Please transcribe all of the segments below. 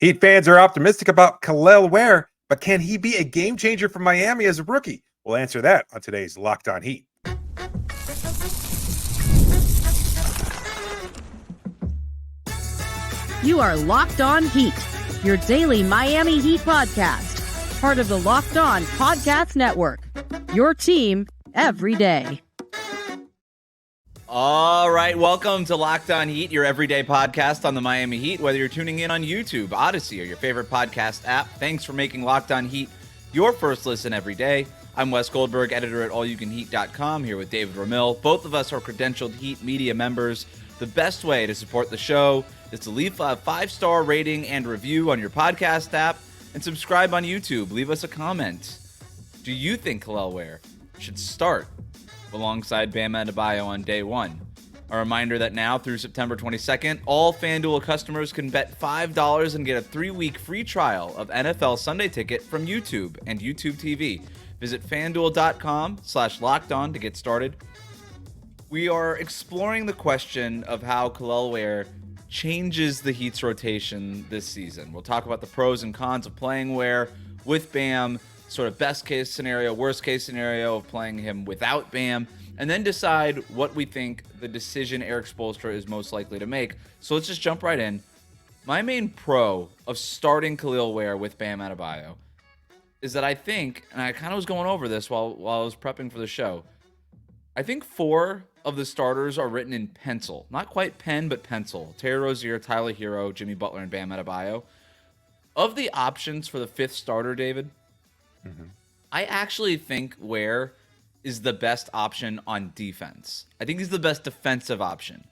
Heat fans are optimistic about Kel'el Ware, but can he be a game changer for Miami as a rookie? We'll answer that on today's Locked On Heat. You are Locked On Heat, your daily Miami Heat podcast, part of the Locked On Podcast Network, your team every day. All right, welcome to Locked On Heat, your everyday podcast on the Miami Heat. Whether you're tuning in on YouTube, Odyssey, or your favorite podcast app, thanks for making Locked On Heat your first listen every day. I'm Wes Goldberg, editor at allyoucanheat.com, here with David Ramil. Both of us are credentialed Heat media members. The best way to support the show is to leave a 5-star rating and review on your podcast app and subscribe on YouTube. Leave us a comment. Do you think Kel'el Ware should start alongside Bam Adebayo on day one? A reminder that now through September 22nd, all FanDuel customers can bet $5 and get a 3-week free trial of NFL Sunday Ticket from YouTube and YouTube TV. Visit FanDuel.com/lockedon to get started. We are exploring the question of how Kel'el Ware changes the Heat's rotation this season. We'll talk about the pros and cons of playing Ware with Bam, sort of best case scenario, worst case scenario of playing him without Bam, and then decide what we think the decision Erik Spoelstra is most likely to make. So let's just jump right in. My main pro of starting Kel'el Ware with Bam Adebayo is that I think, and I kind of was going over this while I was prepping for the show, I think 4 of the starters are written in pencil. Not quite pen, but pencil. Terry Rozier, Tyler Hero, Jimmy Butler, and Bam Adebayo. Of the options for the 5th starter, David, I actually think Ware is the best option on defense. I think he's the best defensive option.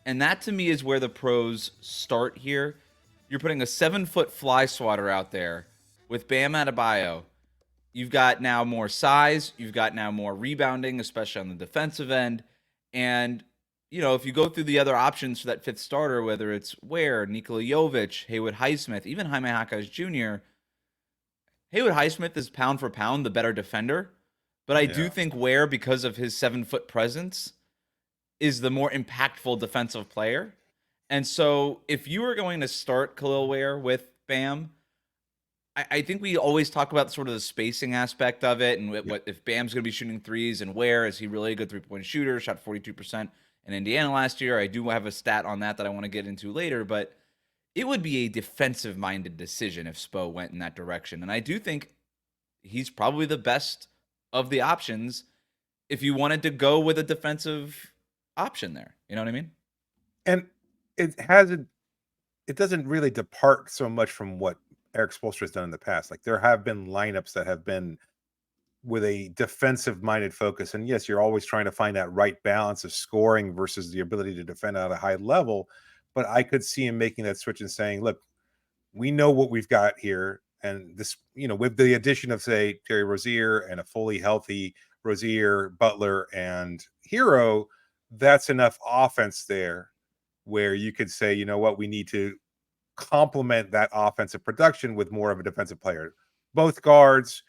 And that, to me, is where the pros start here. You're putting a 7-foot fly swatter out there with Bam Adebayo. You've got now more size. You've got now more rebounding, especially on the defensive end. And, you know, if you go through the other options for that 5th starter, whether it's Ware, Nikola Jovic, Haywood Highsmith, even Jaime Jaquez Jr., Haywood Highsmith is pound for pound the better defender. But I do think Ware, because of his 7-foot presence, is the more impactful defensive player. And so if you were going to start Kel'el Ware with Bam, I think we always talk about sort of the spacing aspect of it, and what if Bam's going to be shooting threes, and Ware, is he really a good three-point shooter? Shot 42% in Indiana last year. I do have a stat on that I want to get into later, but it would be a defensive-minded decision if Spo went in that direction. And I do think he's probably the best of the options if you wanted to go with a defensive option there. You know what I mean? And it doesn't really depart so much from what Erik Spoelstra has done in the past. Like, there have been lineups that have been with a defensive-minded focus. And yes, you're always trying to find that right balance of scoring versus the ability to defend at a high level. But I could see him making that switch and saying, look, we know what we've got here. And this, you know, with the addition of, say, Terry Rozier and a fully healthy Rozier, Butler, and Hero, that's enough offense there where you could say, you know what, we need to complement that offensive production with more of a defensive player. Both guards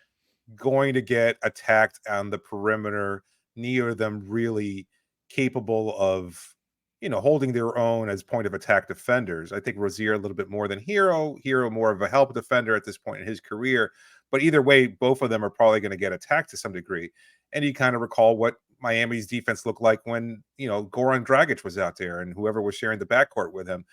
going to get attacked on the perimeter, neither of them really capable of, you know, holding their own as point of attack defenders. I think Rozier a little bit more than Hero more of a help defender at this point in his career. But either way, both of them are probably going to get attacked to some degree. And you kind of recall what Miami's defense looked like when, you know, Goran Dragic was out there and whoever was sharing the backcourt with him.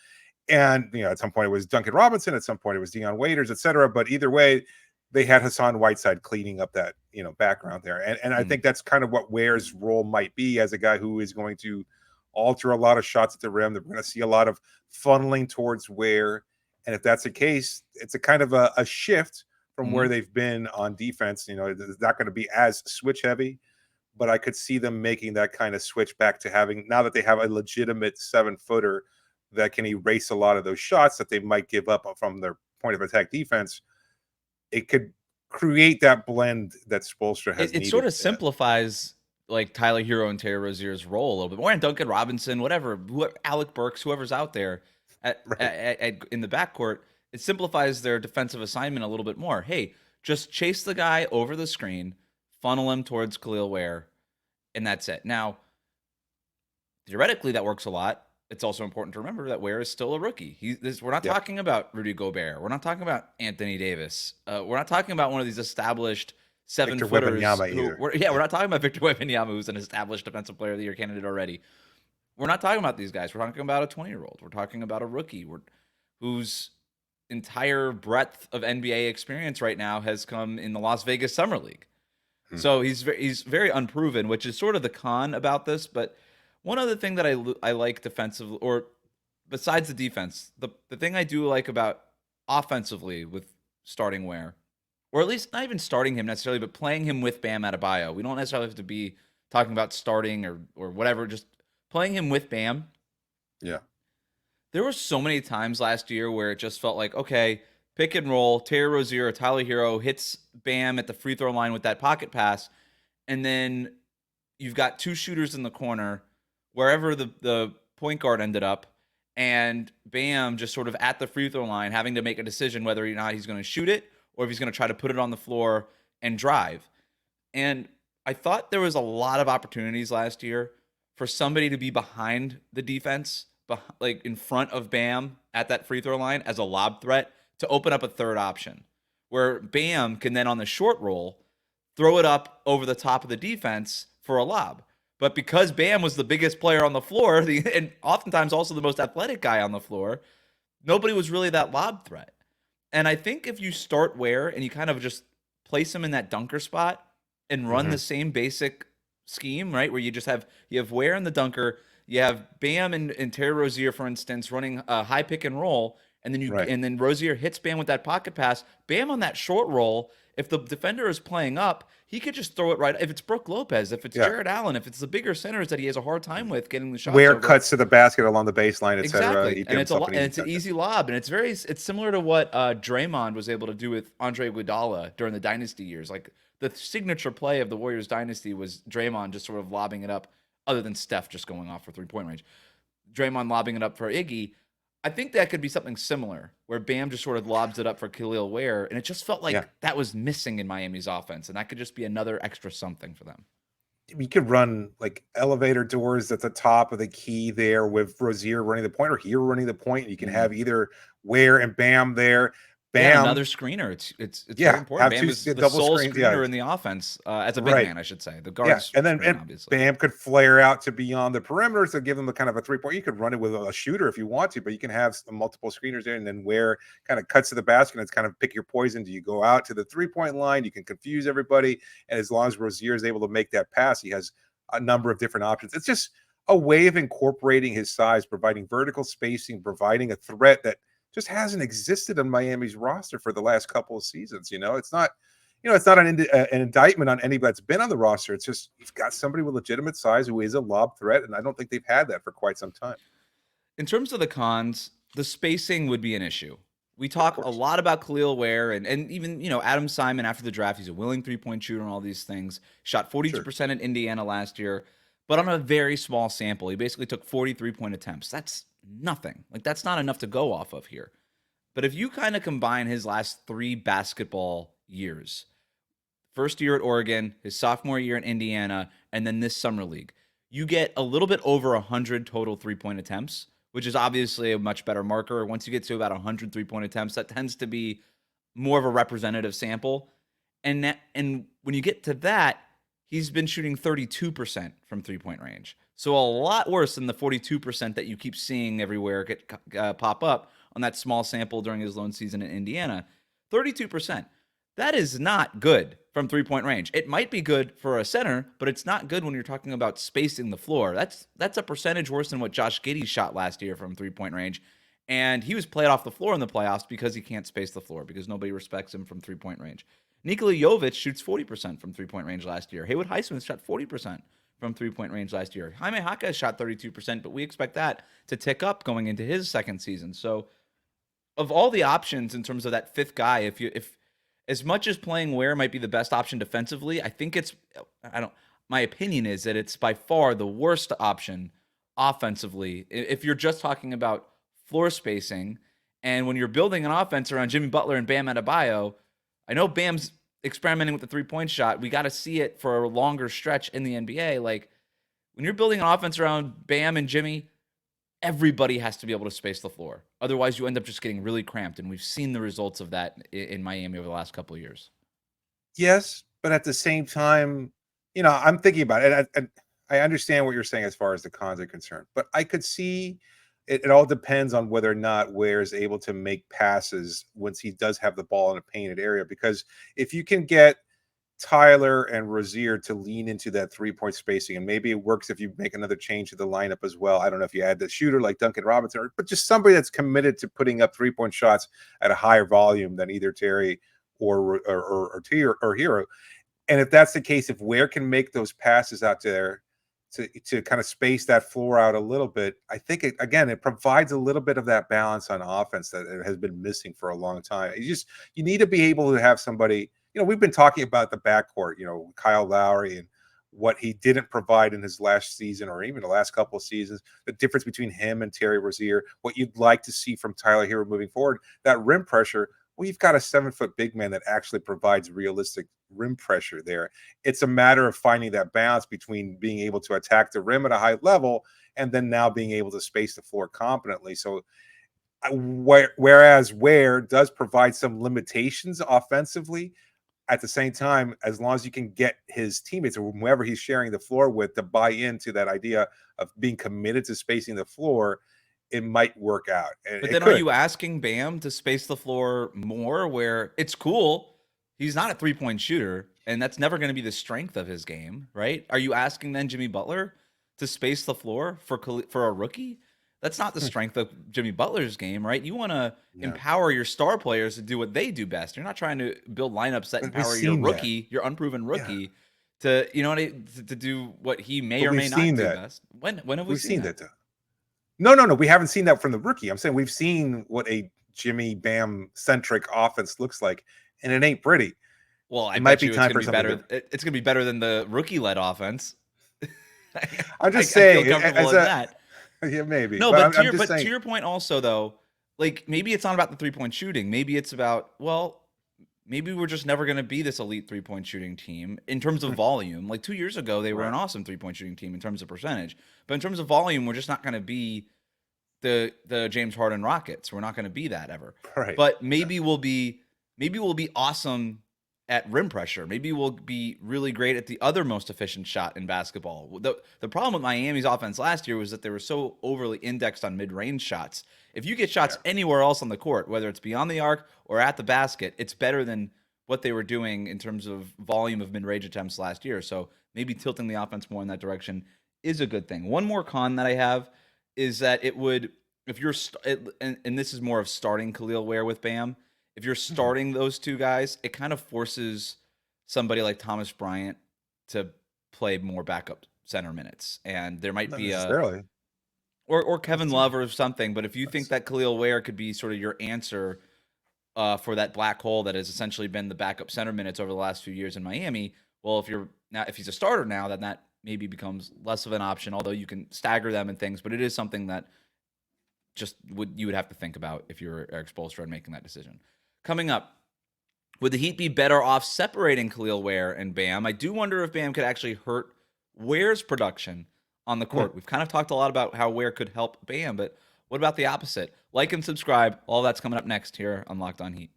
And, you know, at some point it was Duncan Robinson, at some point it was Dion Waiters, et cetera. But either way, they had Hassan Whiteside cleaning up that, you know, background there. And I think that's kind of what Ware's role might be as a guy who is going to alter a lot of shots at the rim. They're going to see a lot of funneling towards Ware. And if that's the case, it's a kind of a shift from where they've been on defense. You know, it's not going to be as switch heavy, but I could see them making that kind of switch back to having, now that they have a legitimate 7-footer that can erase a lot of those shots that they might give up from their point of attack defense. It could create that blend that Spoelstra has. It sort of simplifies like Tyler Hero and Terry Rozier's role a little bit more, and Duncan Robinson, whatever, Alec Burks, whoever's out there in the backcourt. It simplifies their defensive assignment a little bit more. Hey, just chase the guy over the screen, funnel him towards Kel'el Ware, and that's it. Now, theoretically, that works a lot. it's also important to remember that Ware is still a rookie. We're not talking about Rudy Gobert. We're not talking about Anthony Davis. We're not talking about one of these established Victor seven-footers. Wembanyama either. We're not talking about Victor Wembanyama, who's an established Defensive Player of the Year candidate already. We're not talking about these guys. We're talking about a 20-year-old. We're talking about a rookie whose entire breadth of NBA experience right now has come in the Las Vegas Summer League. So he's very unproven, which is sort of the con about this. But one other thing that I like defensively, or besides the defense, the thing I do like about offensively with starting Ware, or at least not even starting him necessarily, but playing him with Bam Adebayo. We don't necessarily have to be talking about starting or whatever, just playing him with Bam. Yeah. There were so many times last year where it just felt like, okay, pick and roll, Terry Rozier or Tyler Hero hits Bam at the free throw line with that pocket pass, and then you've got two shooters in the corner, wherever the point guard ended up, and Bam just sort of at the free throw line having to make a decision whether or not he's going to shoot it or if he's going to try to put it on the floor and drive. And I thought there was a lot of opportunities last year for somebody to be behind the defense, like in front of Bam at that free throw line as a lob threat to open up a third option where Bam can then on the short roll throw it up over the top of the defense for a lob. But because Bam was the biggest player on the floor and oftentimes also the most athletic guy on the floor, nobody was really that lob threat. And I think if you start Ware and you kind of just place him in that dunker spot and run the same basic scheme, right, where you have Ware in the dunker, you have Bam and Terry Rozier, for instance, running a high pick and roll, and then and then Rozier hits Bam with that pocket pass. Bam on that short roll, if the defender is playing up, he could just throw it right. If it's Brook Lopez, if it's Jared Allen, if it's the bigger centers that he has a hard time with getting the shots. Where cuts to the basket along the baseline, etc. Exactly, and it's an easy lob, and it's similar to what Draymond was able to do with Andre Iguodala during the dynasty years. Like the signature play of the Warriors dynasty was Draymond just sort of lobbing it up, other than Steph just going off for 3-point range. Draymond lobbing it up for Iggy. I think that could be something similar where Bam just sort of lobs it up for Kel'el Ware, and it just felt like that was missing in Miami's offense, and that could just be another extra something for them. You could run like elevator doors at the top of the key there with Rozier running the point or Hero running the point. You can have either Ware and Bam there. Bam, another screener. It's very important. Bam is the sole screener in the offense as a big man, I should say. The guards, and Bam could flare out to beyond the perimeter to give them a kind of a 3-point. You could run it with a shooter if you want to, but you can have multiple screeners there, and then Ware kind of cuts to the basket and it's kind of pick your poison. Do you go out to the 3-point line? You can confuse everybody, and as long as Rozier is able to make that pass, he has a number of different options. It's just a way of incorporating his size, providing vertical spacing, providing a threat that just hasn't existed on Miami's roster for the last couple of seasons. It's not an indictment on anybody that's been on the roster. It's just you've got somebody with legitimate size who is a lob threat, and I don't think they've had that for quite some time. In terms of the cons, the spacing would be an issue. We talk a lot about Kel'el Ware and even Adam Simon after the draft. He's a willing 3-point shooter and all these things. Shot 42% in Indiana last year, but on a very small sample. He basically took 40 3-point attempts. That's nothing. Like that's not enough to go off of here. But if you kind of combine his last 3 basketball years, first year at Oregon, his sophomore year in Indiana, and then this summer league, you get a little bit over 100 total 3-point attempts, which is obviously a much better marker. Once you get to about 100 3-point attempts, that tends to be more of a representative sample. And when you get to that, he's been shooting 32% from 3-point range. So a lot worse than the 42% that you keep seeing everywhere pop up on that small sample during his lone season in Indiana. 32%. That is not good from 3-point range. It might be good for a center, but it's not good when you're talking about spacing the floor. That's a percentage worse than what Josh Giddey shot last year from 3-point range. And he was played off the floor in the playoffs because he can't space the floor, because nobody respects him from 3-point range. Nikola Jovic shoots 40% from 3-point range last year. Haywood Highsmith shot 40% from 3-point range last year. Jaime Jaquez shot 32%, but we expect that to tick up going into his second season. So of all the options in terms of that fifth guy, if as much as playing Ware might be the best option defensively, I think my opinion is that it's by far the worst option offensively. If you're just talking about floor spacing, and when you're building an offense around Jimmy Butler and Bam Adebayo, I know Bam's experimenting with the 3-point shot. We got to see it for a longer stretch in the NBA. Like when you're building an offense around Bam and Jimmy, everybody has to be able to space the floor. Otherwise, you end up just getting really cramped, and we've seen the results of that in Miami over the last couple of years. Yes, but at the same time, I'm thinking about it, and I understand what you're saying as far as the cons are concerned, but I could see it all depends on whether or not Ware is able to make passes once he does have the ball in a painted area. Because if you can get Tyler and Rozier to lean into that 3-point spacing, and maybe it works if you make another change to the lineup as well. I don't know if you add the shooter like Duncan Robinson, but just somebody that's committed to putting up 3-point shots at a higher volume than either Terry or Hero. And if that's the case, if Ware can make those passes out there to kind of space that floor out a little bit, I think it provides a little bit of that balance on offense that it has been missing for a long time. You need to be able to have somebody. We've been talking about the backcourt, Kyle Lowry and what he didn't provide in his last season or even the last couple of seasons, the difference between him and Terry Rozier, what you'd like to see from Tyler Hero moving forward, that rim pressure. Well, you've got a 7-foot big man that actually provides realistic rim pressure there. It's a matter of finding that balance between being able to attack the rim at a high level and then now being able to space the floor competently. So whereas Ware does provide some limitations offensively, at the same time, as long as you can get his teammates or whoever he's sharing the floor with to buy into that idea of being committed to spacing the floor, it might work out. But then are you asking Bam to space the floor more, where it's cool? He's not a 3-point shooter, and that's never going to be the strength of his game, right? Are you asking then Jimmy Butler to space the floor for a rookie? That's not the strength of Jimmy Butler's game, right? You want to empower your star players to do what they do best. You're not trying to build lineups that empower your rookie, your unproven rookie, to to do what he may or may not do best. When have we seen that? No. We haven't seen that from the rookie. I'm saying we've seen what a Jimmy Bam centric offense looks like, and it ain't pretty. Well, it might be time for something better. It's going to be better than the rookie led offense. I'm just saying. I feel comfortable in that. Yeah, maybe. No, but to your point also, though, like maybe it's not about the 3-point shooting. Maybe it's about, maybe we're just never going to be this elite 3-point shooting team in terms of volume. Like 2 years ago, they were an awesome 3-point shooting team in terms of percentage. But in terms of volume, we're just not going to be the James Harden Rockets. We're not going to be that ever. Right. But maybe we'll be awesome at rim pressure. Maybe we'll be really great at the other most efficient shot in basketball. The problem with Miami's offense last year was that they were so overly indexed on mid-range shots. If you get shots anywhere else on the court, whether it's beyond the arc or at the basket, it's better than what they were doing in terms of volume of mid-range attempts last year. So maybe tilting the offense more in that direction is a good thing. One more con that I have is that it would, if you're, and this is more of starting Kel'el Ware with Bam, if you're starting those two guys, it kind of forces somebody like Thomas Bryant to play more backup center minutes. And there might be or Kevin Love or something. But if you think that Kel'el Ware could be sort of your answer for that black hole that has essentially been the backup center minutes over the last few years in Miami, well, if he's a starter now, then that maybe becomes less of an option, although you can stagger them and things. But it is something that you would have to think about if you're Eric Spoelstra and making that decision. Coming up, would the Heat be better off separating Kel'el Ware and Bam? I do wonder if Bam could actually hurt Ware's production on the court. We've kind of talked a lot about how Ware could help Bam, but what about the opposite? Like and subscribe. All that's coming up next here on Locked On Heat.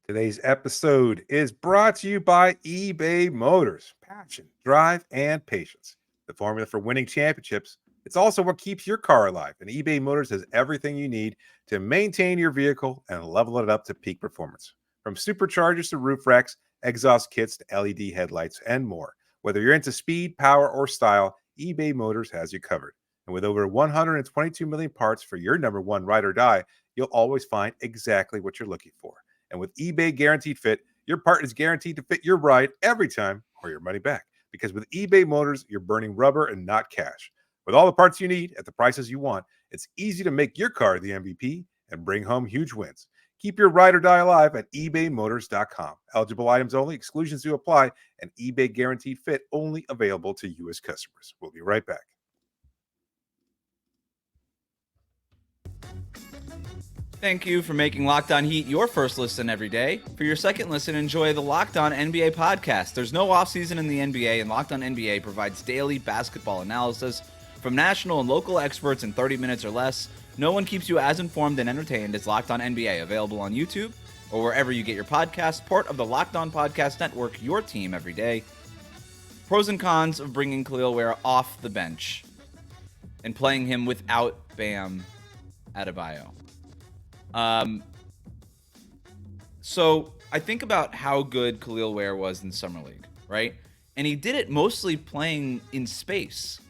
Today's episode is brought to you by eBay Motors. Passion, drive, and patience. The formula for winning championships. It's also what keeps your car alive. And eBay Motors has everything you need to maintain your vehicle and level it up to peak performance. From superchargers to roof racks, exhaust kits to LED headlights, and more. Whether you're into speed, power, or style, eBay Motors has you covered. And with over 122 million parts for your number one ride or die, you'll always find exactly what you're looking for. And with eBay Guaranteed Fit, your part is guaranteed to fit your ride every time or your money back. Because with eBay Motors, you're burning rubber and not cash. With all the parts you need at the prices you want, it's easy to make your car the MVP and bring home huge wins. Keep your ride or die alive at ebaymotors.com. Eligible items only, exclusions do apply, and eBay Guaranteed Fit only available to U.S. customers. We'll be right back. Thank you for making Locked On Heat your first listen every day. For your second listen, enjoy the Locked On NBA podcast. There's no offseason in the NBA, and Locked On NBA provides daily basketball analysis From national and local experts in 30 minutes or less, no one keeps you as informed and entertained as Locked On NBA, available on YouTube or wherever you get your podcasts, part of the Locked On Podcast Network, your team every day. Pros and cons of bringing Kel'el Ware off the bench and playing him without Bam Adebayo. So I think about how good Kel'el Ware was in Summer League, right? And he did it mostly playing in space,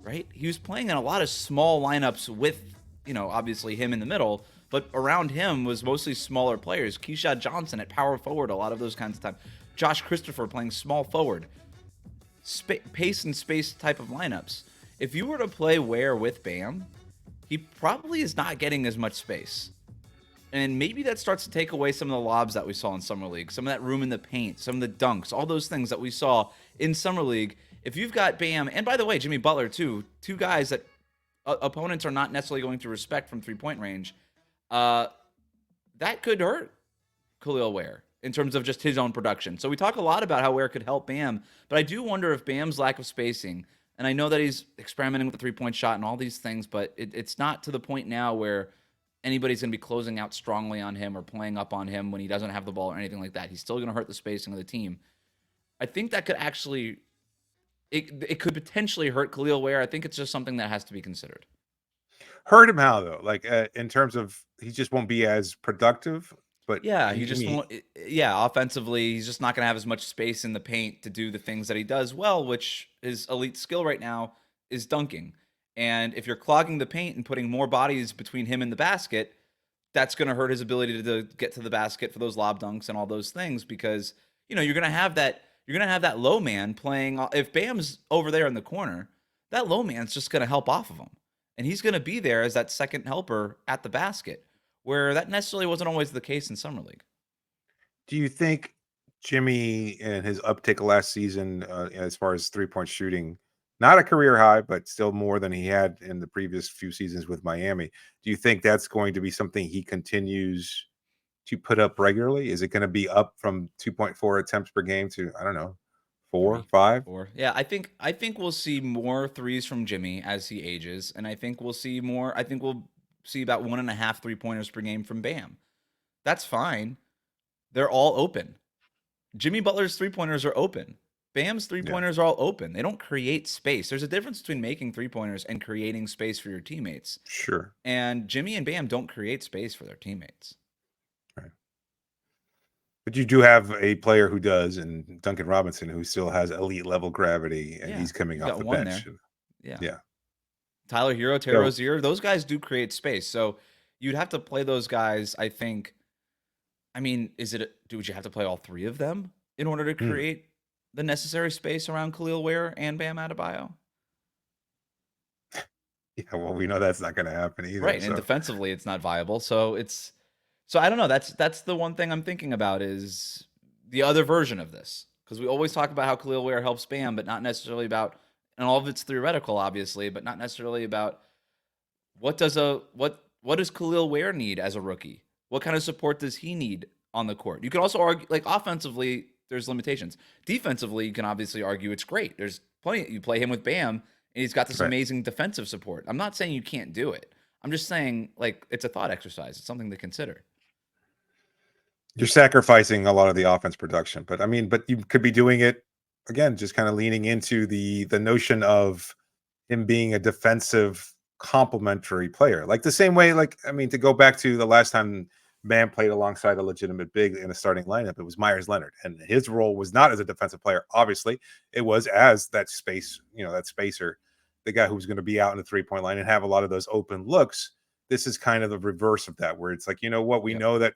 right? He was playing in a lot of small lineups with, obviously him in the middle, but around him was mostly smaller players. Keyshawn Johnson at power forward, a lot of those kinds of time. Josh Christopher playing small forward. Pace and space type of lineups. If you were to play Ware with Bam, he probably is not getting as much space. And maybe that starts to take away some of the lobs that we saw in Summer League, some of that room in the paint, some of the dunks, all those things that we saw in Summer League. If you've got Bam, and by the way, Jimmy Butler too, two guys that opponents are not necessarily going to respect from three-point range, that could hurt Kel'el Ware in terms of just his own production. So we talk a lot about how Ware could help Bam, but I do wonder if Bam's lack of spacing, and I know that he's experimenting with the three-point shot and all these things, but it's not to the point now where anybody's going to be closing out strongly on him or playing up on him when he doesn't have the ball or anything like that. He's still going to hurt the spacing of the team. I think that could actually, it could potentially hurt Kel'el Ware. I think it's just something that has to be considered. Hurt him how though? Like in terms of he just won't be as productive. But yeah, he just won't. Yeah, offensively, he's just not going to have as much space in the paint to do the things that he does well, which his elite skill right now is dunking. And if you're clogging the paint and putting more bodies between him and the basket, that's going to hurt his ability to get to the basket for those lob dunks and all those things, because you're going to have that low man playing. If Bam's over there in the corner, that low man's just going to help off of him, and he's going to be there as that second helper at the basket, where that necessarily wasn't always the case in Summer League. Do you think Jimmy and his uptick last season, as far as three-point shooting, not a career high, but still more than he had in the previous few seasons with Miami, do you think that's going to be something he continues to put up regularly? Is it going to be up from 2.4 attempts per game to, I don't know, 4, 5? 4. Yeah, I think we'll see more threes from Jimmy as he ages, and I think we'll see more. I think we'll see about 1.5 3-pointers per game from Bam. That's fine. They're all open. Jimmy Butler's 3-pointers are open. Bam's 3-pointers are all open. They don't create space. There's a difference between making 3-pointers and creating space for your teammates. Sure. And Jimmy and Bam don't create space for their teammates. Right. But you do have a player who does, and Duncan Robinson, who still has elite level gravity, and he's coming off the bench. Yeah. Tyler Hero, Terry Rozier, those guys do create space. So you'd have to play those guys, I think. I mean, would you have to play all three of them in order to create the necessary space around Kel'el Ware and Bam Adebayo? Yeah, well, we know that's not going to happen either. Right, and defensively, it's not viable. So I don't know. That's the one thing I'm thinking about, is the other version of this, because we always talk about how Kel'el Ware helps Bam, but not necessarily about, and all of it's theoretical, obviously, but not necessarily about what does Kel'el Ware need as a rookie? What kind of support does he need on the court? You can also argue, like, offensively, there's limitations. Defensively, you can obviously argue it's great. There's plenty. You play him with Bam, and he's got this amazing defensive support. I'm not saying you can't do it. I'm just saying, like, it's a thought exercise. It's something to consider. You're sacrificing a lot of the offense production, but you could be doing it again, just kind of leaning into the notion of him being a defensive complementary player, like the same way, to go back to the last time Bam played alongside a legitimate big in a starting lineup, it was Myers Leonard, and his role was not as a defensive player. Obviously, it was as that space, that spacer, the guy who was going to be out in the 3-point line and have a lot of those open looks. This is kind of the reverse of that, where it's like, we know that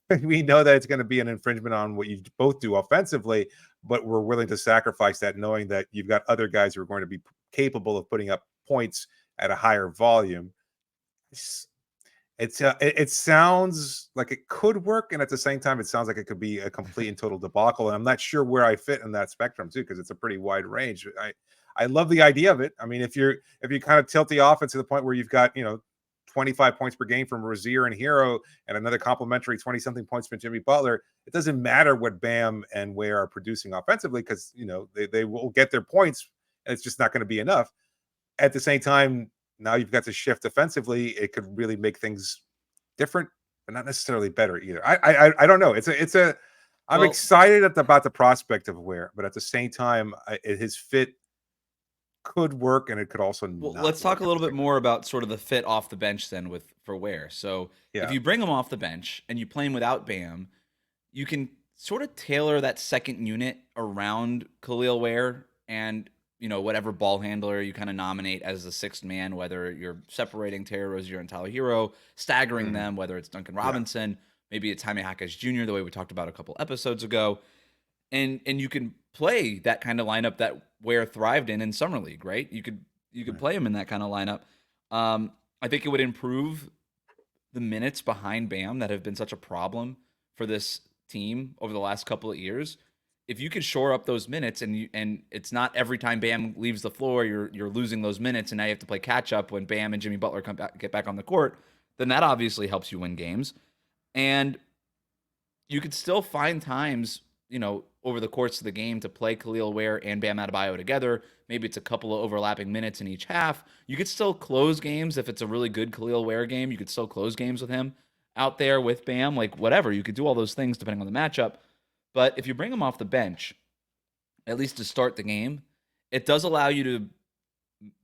it's going to be an infringement on what you both do offensively, but we're willing to sacrifice that, knowing that you've got other guys who are going to be capable of putting up points at a higher volume. It sounds like it could work, and at the same time, it sounds like it could be a complete and total debacle. And I'm not sure where I fit in that spectrum too, because it's a pretty wide range. I love the idea of it. I mean, if you kind of tilt the offense to the point where you've got 25 points per game from Rozier and Hero, and another complimentary 20-something points from Jimmy Butler, it doesn't matter what Bam and Ware are producing offensively, because they will get their points, and it's just not going to be enough. at the same time, now you've got to shift defensively. It could really make things different, but not necessarily better either. I don't know. I'm Well, excited about the prospect of Ware, but at the same time, his fit could work, and it could also Well, not let's talk work a at the little bit same time. more about sort of the fit off the bench then for Ware. So if Yeah. you bring him off the bench and you play him without Bam, you can sort of tailor that second unit around Kel'el Ware and whatever ball handler you kind of nominate as the sixth man, whether you're separating Terry Rozier and Tyler Hero, staggering Mhm. them, whether it's Duncan Yeah. Robinson, maybe it's Jaime Jaquez Jr., the way we talked about a couple episodes ago. And you can play that kind of lineup that Ware thrived in summer league, right? You could Right. play him in that kind of lineup. I think it would improve the minutes behind Bam that have been such a problem for this team over the last couple of years. If you could shore up those minutes, and it's not every time Bam leaves the floor, you're losing those minutes, and now you have to play catch up when Bam and Jimmy Butler get back on the court, then that obviously helps you win games. And you could still find times, over the course of the game to play Kel'el Ware and Bam Adebayo together. Maybe it's a couple of overlapping minutes in each half. You could still close games if it's a really good Kel'el Ware game. You could still close games with him out there with Bam, like whatever. You could do all those things depending on the matchup. But if you bring him off the bench, at least to start the game, it does allow you to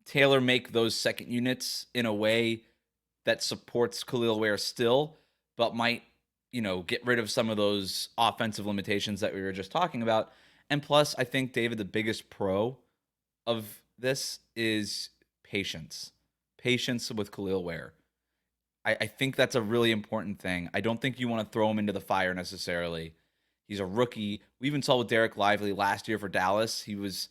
tailor make those second units in a way that supports Kel'el Ware still, but might get rid of some of those offensive limitations that we were just talking about. And plus, I think, David, the biggest pro of this is patience. Patience with Kel'el Ware. I think that's a really important thing. I don't think you want to throw him into the fire necessarily. He's a rookie. We even saw with Derek Lively last year for Dallas. He was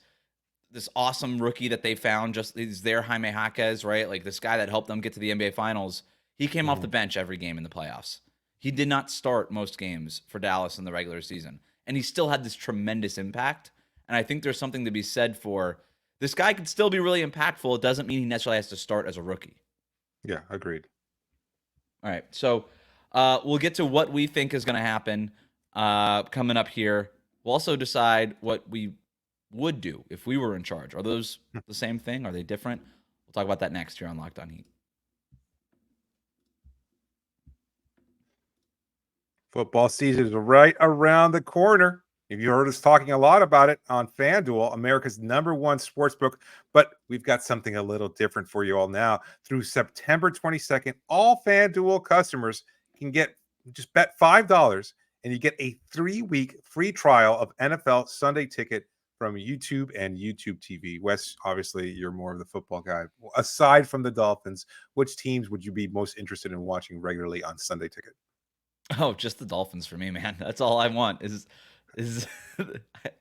this awesome rookie that they found. He's their Jaime Jaquez, right? Like this guy that helped them get to the NBA Finals. He came off the bench every game in the playoffs. He did not start most games for Dallas in the regular season, and he still had this tremendous impact. And I think there's something to be said for this guy could still be really impactful. It doesn't mean he necessarily has to start as a rookie. Yeah, agreed. All right, so we'll get to what we think is going to happen coming up here. We'll also decide what we would do if we were in charge. Are those the same thing? Are they different? We'll talk about that next here on Locked On Heat. Football season is right around the corner. You heard us talking a lot about it on FanDuel, America's #1 sportsbook, but we've got something a little different for you all now. Through September 22nd, all FanDuel customers can just bet $5 and you get a 3-week free trial of NFL Sunday Ticket from YouTube and YouTube TV. Wes, obviously, you're more of the football guy. Aside from the Dolphins, which teams would you be most interested in watching regularly on Sunday Ticket? Oh, just the Dolphins for me, man. That's all I want is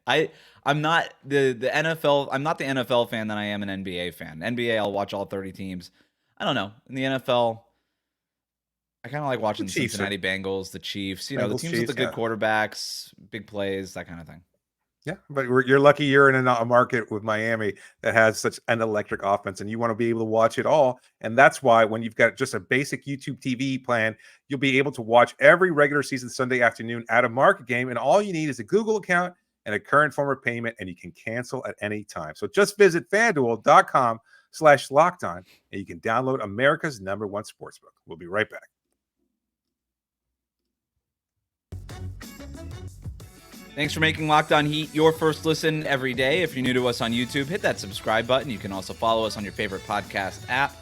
I'm not the NFL. I'm not the NFL fan that I am an NBA fan. NBA, I'll watch all 30 teams. I don't know. In the NFL, I kind of like watching the Chiefs Cincinnati Bengals, the Chiefs, the Bengals, teams with the Chiefs, good quarterbacks, big plays, that kind of thing. Yeah, but you're lucky you're in a market with Miami that has such an electric offense, and you want to be able to watch it all. And that's why when you've got just a basic YouTube TV plan, you'll be able to watch every regular season Sunday afternoon at a market game. And all you need is a Google account and a current form of payment, and you can cancel at any time. So just visit FanDuel.com/lockedon, and you can download America's #1 sportsbook. We'll be right back. Thanks for making Locked On Heat your first listen every day. If you're new to us on YouTube, hit that subscribe button. You can also follow us on your favorite podcast app.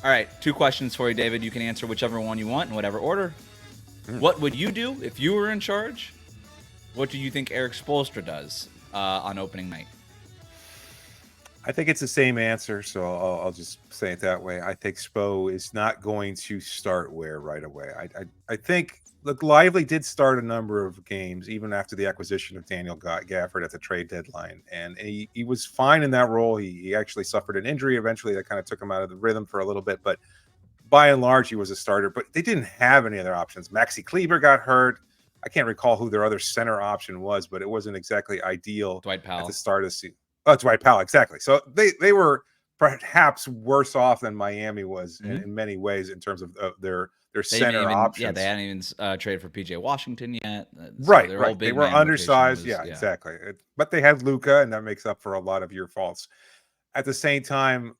All right, 2 questions for you, David. You can answer whichever one you want in whatever order. What would you do if you were in charge? What do you think Eric Spoelstra does on opening night? I think it's the same answer, so I'll just say it that way. I think Spo is not going to start Ware right away. I think, look, Lively did start a number of games, even after the acquisition of Daniel Gafford at the trade deadline, and he was fine in that role. He actually suffered an injury eventually that kind of took him out of the rhythm for a little bit, but by and large, he was a starter. But they didn't have any other options. Maxi Kleber got hurt. I can't recall who their other center option was, but it wasn't exactly ideal Dwight Powell. at the start of the season. Oh, Dwight Powell, exactly. So they were perhaps worse off than Miami was in many ways in terms of their center options. Yeah, they hadn't even traded for PJ Washington yet. Right. Whole big They were man undersized. rotation Yeah, exactly. But they had Luka, and that makes up for a lot of your faults. at the same time,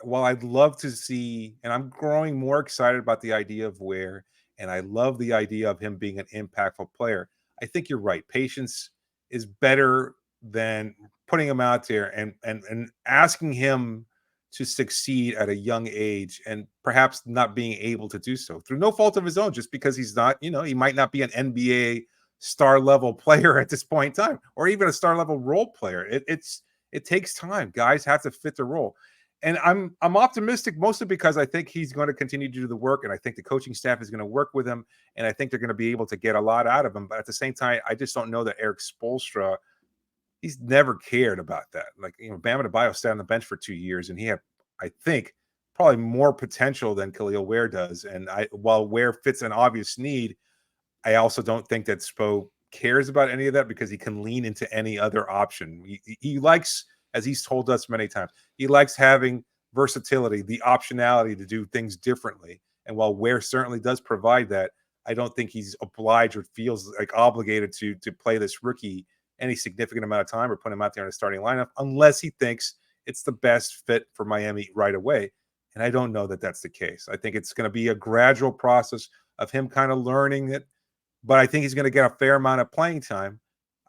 while I'd love to see, and I'm growing more excited about the idea of Ware, and I love the idea of him being an impactful player. I think you're right. Patience is better than putting him out there and asking him to succeed at a young age and perhaps not being able to do so through no fault of his own, just because he's not, he might not be an NBA star level player at this point in time, or even a star level role player. It takes time. Guys have to fit the role. And I'm optimistic mostly because I think he's going to continue to do the work, and I think the coaching staff is going to work with him, and I think they're going to be able to get a lot out of him. But at the same time, I just don't know that Eric Spoelstra, he's never cared about that. Like, Bam Adebayo sat on the bench for 2 years, and he had, I think, probably more potential than Kel'el Ware does. And while Ware fits an obvious need, I also don't think that Spo cares about any of that because he can lean into any other option. He likes, as he's told us many times, he likes having versatility, the optionality to do things differently. And while Ware certainly does provide that, I don't think he's obliged or feels like obligated to play this rookie any significant amount of time or put him out there in a starting lineup unless he thinks it's the best fit for Miami right away. And I don't know that that's the case. I think it's going to be a gradual process of him kind of learning it, but I think he's going to get a fair amount of playing time.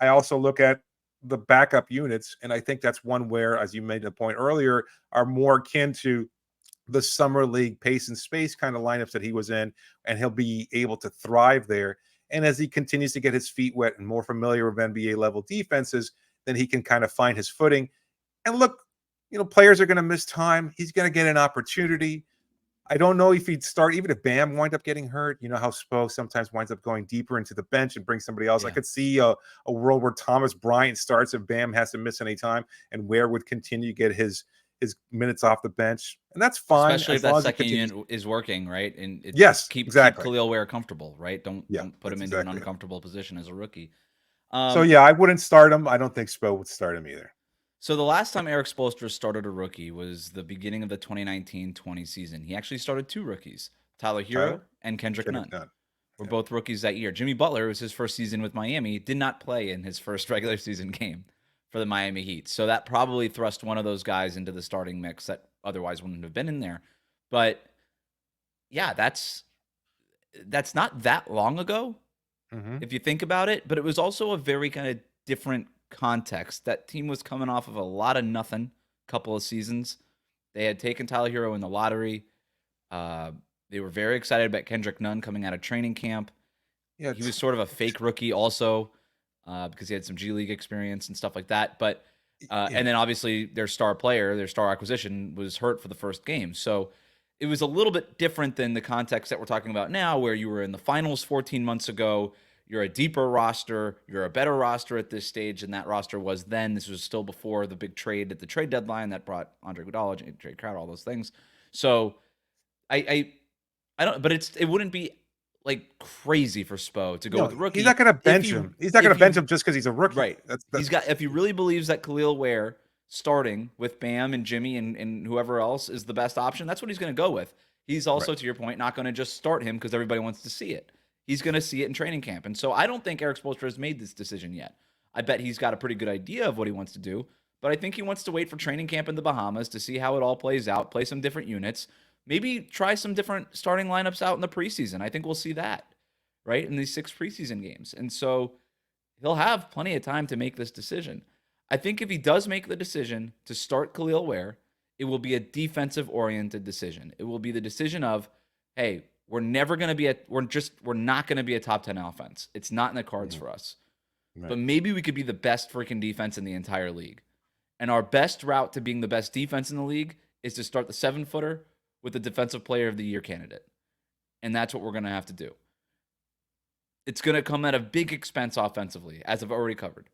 I also look at the backup units, and I think that's one where, as you made the point earlier, are more akin to the summer league pace and space kind of lineups that he was in, and he'll be able to thrive there. And as he continues to get his feet wet and more familiar with NBA level defenses, then he can kind of find his footing. And look, players are going to miss time. He's going to get an opportunity. I don't know if he'd start, even if Bam wind up getting hurt. You know how Spo sometimes winds up going deeper into the bench and bring somebody else. Yeah. I could see a world where Thomas Bryant starts if Bam has to miss any time, and Ware would continue to get his minutes off the bench, and that's fine. Especially if that second unit is working, right? And keep Kel'el Ware comfortable, right? Don't put him into an uncomfortable position as a rookie. So I wouldn't start him. I don't think Spo would start him either. So the last time Eric Spoelstra started a rookie was the beginning of the 2019-20 season. He actually started 2 rookies, Tyler Hero and Kendrick Nunn. Were both rookies that year. Jimmy Butler, was his first season with Miami, did not play in his first regular season game for the Miami Heat. So that probably thrust one of those guys into the starting mix that otherwise wouldn't have been in there. But yeah, that's not that long ago, if you think about it. But it was also a very kind of different context. That team was coming off of a lot of nothing couple of seasons. They had taken Tyler Hero in the lottery. They were very excited about Kendrick Nunn coming out of training camp. Yeah, he was sort of a fake rookie also because he had some G League experience and stuff like that. But and then obviously their star player, their star acquisition, was hurt for the first game. So it was a little bit different than the context that we're talking about now, where you were in the finals 14 months ago. You're a deeper roster. You're a better roster at this stage than that roster was then. This was still before the big trade at the trade deadline that brought Andre Iguodala, Jay Crowder, all those things. So I don't, but it wouldn't be like crazy for Spo to go with the rookie. He's not going to bench him. He's not going to bench him just because he's a rookie. Right. He's got, if he really believes that Kel'el Ware starting with Bam and Jimmy and whoever else is the best option, that's what he's going to go with. He's also, to your point, not going to just start him because everybody wants to see it. He's going to see it in training camp. And so I don't think Eric Spoelstra has made this decision yet. I bet he's got a pretty good idea of what he wants to do, but I think he wants to wait for training camp in the Bahamas to see how it all plays out, play some different units, maybe try some different starting lineups out in the preseason. I think we'll see that, right, in these 6 preseason games. And so he'll have plenty of time to make this decision. I think if he does make the decision to start Kel'el Ware, it will be a defensive-oriented decision. It will be the decision of, hey, we're not going to be a top 10 offense. It's not in the cards for us. Right. But maybe we could be the best freaking defense in the entire league. And our best route to being the best defense in the league is to start the 7-footer with the defensive player of the year candidate. And that's what we're going to have to do. It's going to come at a big expense offensively, as I've already covered.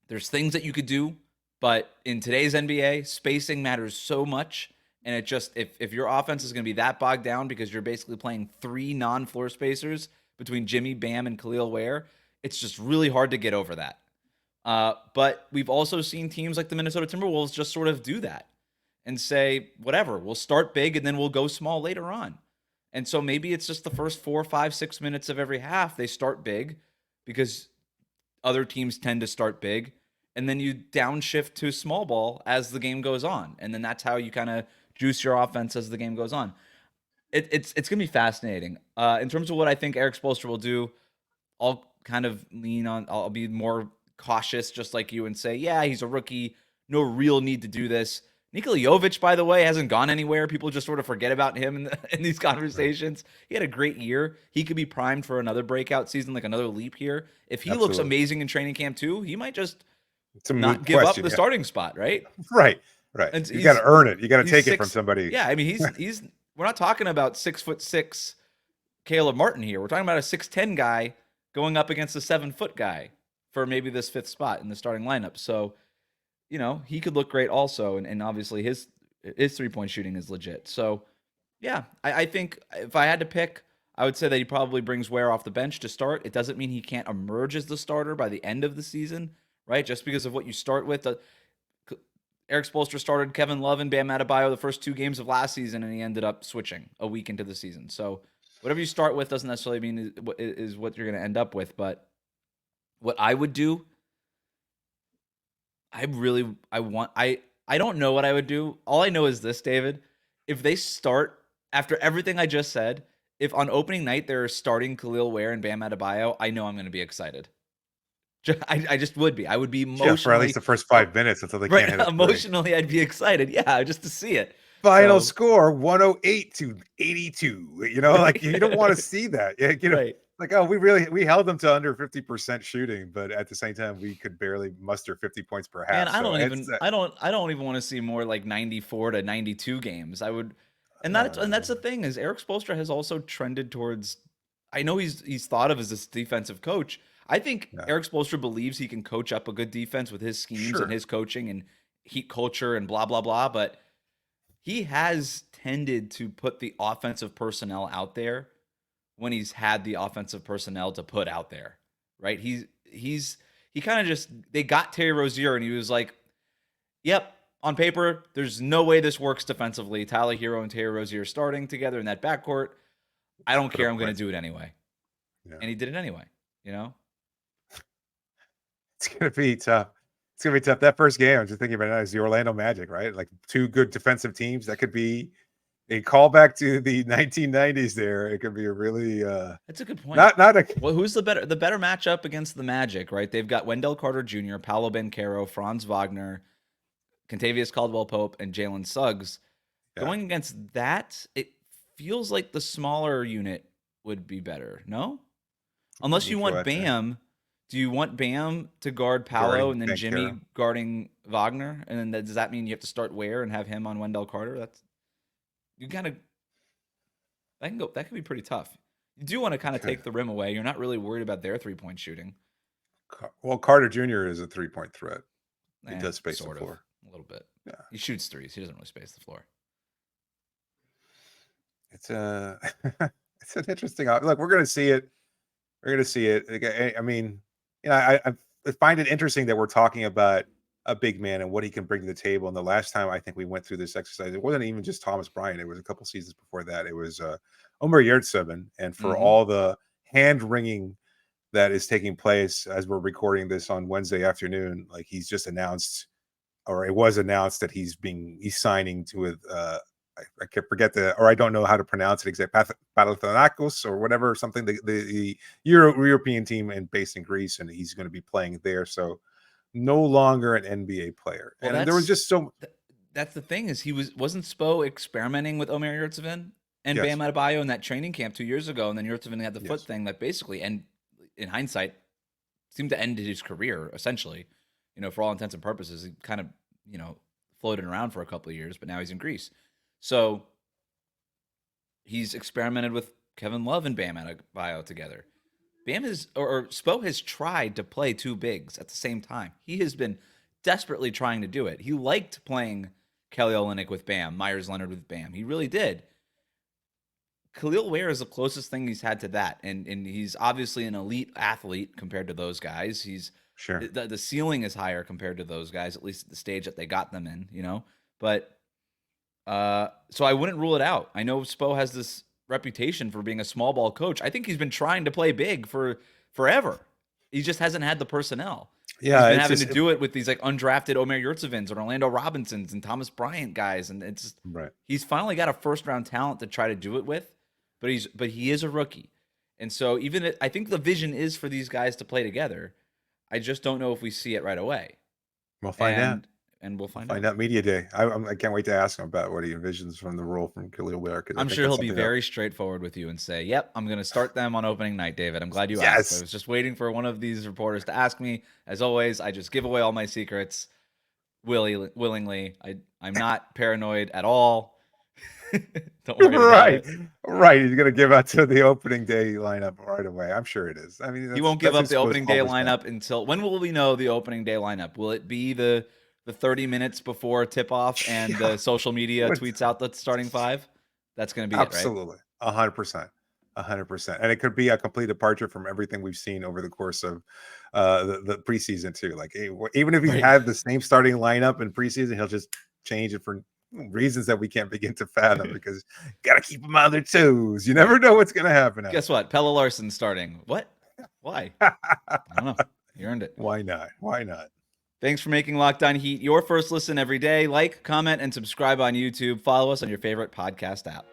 There's things that you could do, but in today's NBA, spacing matters so much. And it just, if your offense is going to be that bogged down because you're basically playing 3 non-floor spacers between Jimmy, Bam, and Kel'el Ware, it's just really hard to get over that. But we've also seen teams like the Minnesota Timberwolves just sort of do that and say, whatever, we'll start big and then we'll go small later on. And so maybe it's just the first 4, 5, 6 minutes of every half they start big because other teams tend to start big. and then you downshift to small ball as the game goes on, and then that's how you kind of juice your offense as the game goes on. It's going to be fascinating. In terms of what I think Eric Spoelstra will do, I'll kind of I'll be more cautious, just like you, and say, yeah, he's a rookie, no real need to do this. Nikola Jovic, by the way, hasn't gone anywhere. People just sort of forget about him in these conversations. Right. He had a great year. He could be primed for another breakout season, like another leap here. If he looks amazing in training camp too, he might just not give up the starting spot, right? Right. And you got to earn it. You got to take it from somebody. Yeah, I mean, he's. We're not talking about 6'6" Caleb Martin here. We're talking about a 6'10" guy going up against a 7-foot guy for maybe this 5th spot in the starting lineup. So, he could look great also. And obviously his 3-point shooting is legit. So, yeah, I think if I had to pick, I would say that he probably brings Ware off the bench to start. It doesn't mean he can't emerge as the starter by the end of the season, right? Just because of what you start with. Eric Spoelstra started Kevin Love and Bam Adebayo the first 2 games of last season, and he ended up switching a week into the season. So whatever you start with doesn't necessarily mean is what you're going to end up with. But what I would do, I don't know what I would do. All I know is this, David. If they start, after everything I just said, if on opening night they're starting Kel'el Ware and Bam Adebayo, I know I'm going to be excited. I just would be. I would be emotionally for at least the first 5 minutes until they can't hit it. Emotionally, I'd be excited. Yeah, just to see it. Final score 108-82. You don't want to see that. Right. Like, oh, we held them to under 50% shooting, but at the same time, we could barely muster 50 points per half. And I don't even want to see more like 94-92 games. I would, and that's the thing is Eric Spoelstra has also trended towards. I know he's thought of as this defensive coach. I think Eric Spoelstra believes he can coach up a good defense with his schemes and his coaching and heat culture and blah, blah, blah. But he has tended to put the offensive personnel out there when he's had the offensive personnel to put out there, right? He kind of just, they got Terry Rozier and he was like, yep, on paper, there's no way this works defensively. Tyler Hero and Terry Rozier starting together in that backcourt. I don't care. I'm going to do it anyway. Yeah. And he did it anyway, It's going to be tough. It's going to be tough. That first game, I'm just thinking about it, is the Orlando Magic, right? Like 2 good defensive teams. That could be a callback to the 1990s there. It could be a really that's a good point. Well, who's the better matchup against the Magic, right? They've got Wendell Carter Jr., Paolo Banchero, Franz Wagner, Kentavious Caldwell-Pope, and Jalen Suggs. Yeah. Going against that, it feels like the smaller unit would be better, no? Unless you want Bam. Do you want Bam to guard Paolo and then Jimmy guarding Wagner? And then does that mean you have to start Ware and have him on Wendell Carter? That could be pretty tough. You do want to kind of take the rim away. You're not really worried about their 3-point shooting. Well, Carter Jr. is a 3-point threat. He does space the floor. A little bit. Yeah. He shoots threes. He doesn't really space the floor. It's it's an interesting look. We're going to see it. We're going to see it. I mean, I find it interesting that we're talking about a big man and what he can bring to the table. And the last time I think we went through this exercise, it wasn't even just Thomas Bryant. It was a couple seasons before that. It was Omer Yurtseven. And for all the hand wringing that is taking place as we're recording this on Wednesday afternoon, like he's just announced, or it was announced that he's signing to I can't forget or I don't know how to pronounce it exactly, Panathinaikos or whatever, something, the European team and based in Greece, and he's going to be playing there. So no longer an NBA player. Well, and there was just that's the thing is wasn't Spo experimenting with Omer Yurtseven and Bam Adebayo in that training camp 2 years ago, and then Yurtseven had the foot thing that basically, and in hindsight, seemed to end his career essentially. For all intents and purposes, he kind of floated around for a couple of years, but now he's in Greece. So he's experimented with Kevin Love and Bam Adebayo together. Spo has tried to play 2 bigs at the same time. He has been desperately trying to do it. He liked playing Kelly Olynyk with Bam, Myers Leonard with Bam. He really did. Kel'el Ware is the closest thing he's had to that, and he's obviously an elite athlete compared to those guys. He's the ceiling is higher compared to those guys, at least at the stage that they got them in. But. So I wouldn't rule it out. I know Spo has this reputation for being a small ball coach. I think he's been trying to play big for forever. He just hasn't had the personnel. Yeah, He's been it's having just to do it with these like undrafted Omer Yurtsevins and Orlando Robinsons and Thomas Bryant guys, and right. he's finally got a first round talent to try to do it with, but he is a rookie, and so I think the vision is for these guys to play together. I just don't know if we see it right away, We'll find out. and we'll find Find out. out media day. I can't wait to ask him about what he envisions from the role from Kel'el Ware. I'm sure he'll be very straightforward with you and say, "Yep, I'm going to start them on opening night." David, I'm glad you asked. I was just waiting for one of these reporters to ask me. As always, I just give away all my secrets willingly. I'm not paranoid at all. Don't worry about it. Right. He's gonna give out to the opening day lineup right away. I'm sure it is. I mean, He won't give up the opening day lineup until when will we know the opening day lineup? Will it be the 30 minutes before tip off and the social media tweets out the starting five? That's going to be absolutely 100%. 100%. And it could be a complete departure from everything we've seen over the course of the preseason too. Like even if he had the same starting lineup in preseason, he'll just change it for reasons that we can't begin to fathom because gotta keep them on their toes. You never know what's gonna happen. Guess what? Pelle Larsson starting. What? Why? I don't know. You earned it. Why not? Why not? Thanks for making Locked On Heat your first listen every day. Like, comment, and subscribe on YouTube. Follow us on your favorite podcast app.